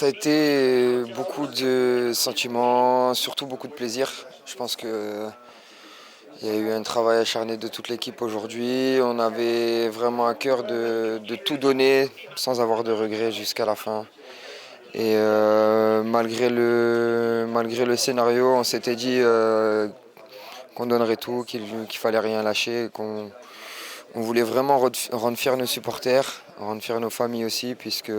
Ça a été beaucoup de sentiments, surtout beaucoup de plaisir. Je pense qu'il y a eu un travail acharné de toute l'équipe aujourd'hui. On avait vraiment à cœur de tout donner sans avoir de regrets jusqu'à la fin. Et malgré le scénario, on s'était dit qu'on donnerait tout, qu'il fallait rien lâcher, on voulait vraiment rendre fiers nos supporters, rendre fiers nos familles aussi, puisque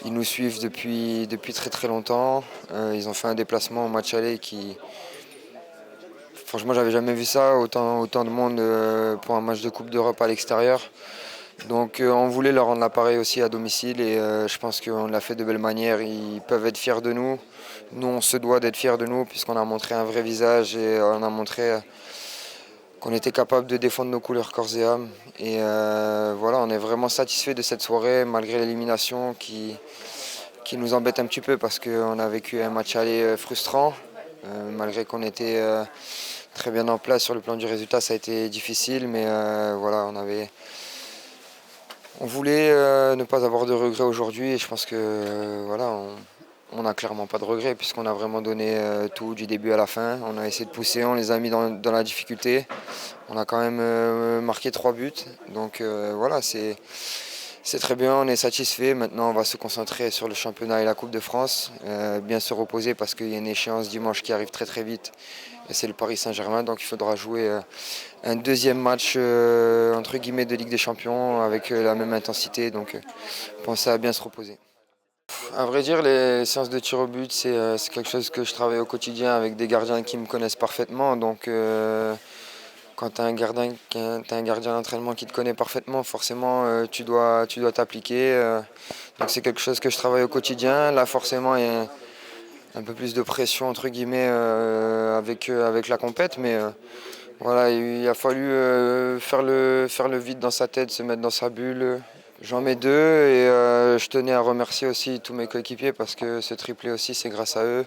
ils nous suivent depuis très très longtemps. Ils ont fait un déplacement au match aller qui, franchement, j'avais jamais vu ça, autant de monde pour un match de Coupe d'Europe à l'extérieur. Donc on voulait leur rendre l'appareil aussi à domicile et je pense qu'on l'a fait de belle manière. Ils peuvent être fiers de nous. Nous, on se doit d'être fiers de nous puisqu'on a montré un vrai visage et on a montré qu'on était capable de défendre nos couleurs corps et âme. Et voilà, on est vraiment satisfait de cette soirée malgré l'élimination qui nous embête un petit peu parce qu'on a vécu un match aller frustrant. Malgré qu'on était très bien en place sur le plan du résultat, ça a été difficile, mais voilà, on voulait ne pas avoir de regrets aujourd'hui et je pense que voilà, on n'a clairement pas de regrets puisqu'on a vraiment donné tout du début à la fin. On a essayé de pousser, on les a mis dans la difficulté. On a quand même marqué 3 buts, donc voilà, c'est très bien, on est satisfait. Maintenant, on va se concentrer sur le championnat et la Coupe de France. Bien se reposer parce qu'il y a une échéance dimanche qui arrive très très vite. Et c'est le Paris Saint-Germain, donc il faudra jouer un deuxième match entre guillemets de Ligue des Champions avec la même intensité. Donc pensez à bien se reposer. À vrai dire, les séances de tir au but, c'est quelque chose que je travaille au quotidien avec des gardiens qui me connaissent parfaitement. Donc quand t'as un gardien d'entraînement qui te connaît parfaitement, forcément tu dois t'appliquer. Donc c'est quelque chose que je travaille au quotidien. Là forcément il y a un peu plus de pression entre guillemets avec la compète, mais voilà, il a fallu faire le vide dans sa tête, se mettre dans sa bulle. J'en mets deux et je tenais à remercier aussi tous mes coéquipiers parce que ce triplé aussi c'est grâce à eux.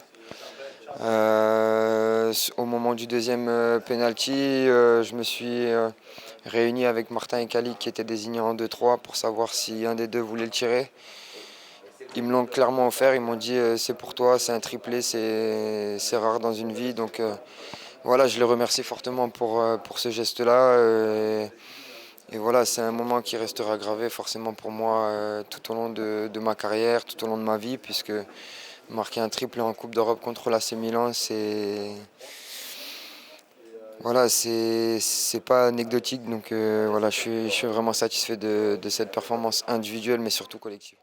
Au moment du deuxième penalty, je me suis réuni avec Martin et Kali qui étaient désignés en 2-3 pour savoir si un des deux voulait le tirer. Ils me l'ont clairement offert, ils m'ont dit c'est pour toi, c'est un triplé, c'est rare dans une vie. Donc voilà, je les remercie fortement pour ce geste-là. Et voilà, c'est un moment qui restera gravé forcément pour moi tout au long de ma carrière, tout au long de ma vie, puisque marquer un triplé en Coupe d'Europe contre l'AC Milan, c'est pas anecdotique. Donc voilà, je suis vraiment satisfait de cette performance individuelle, mais surtout collective.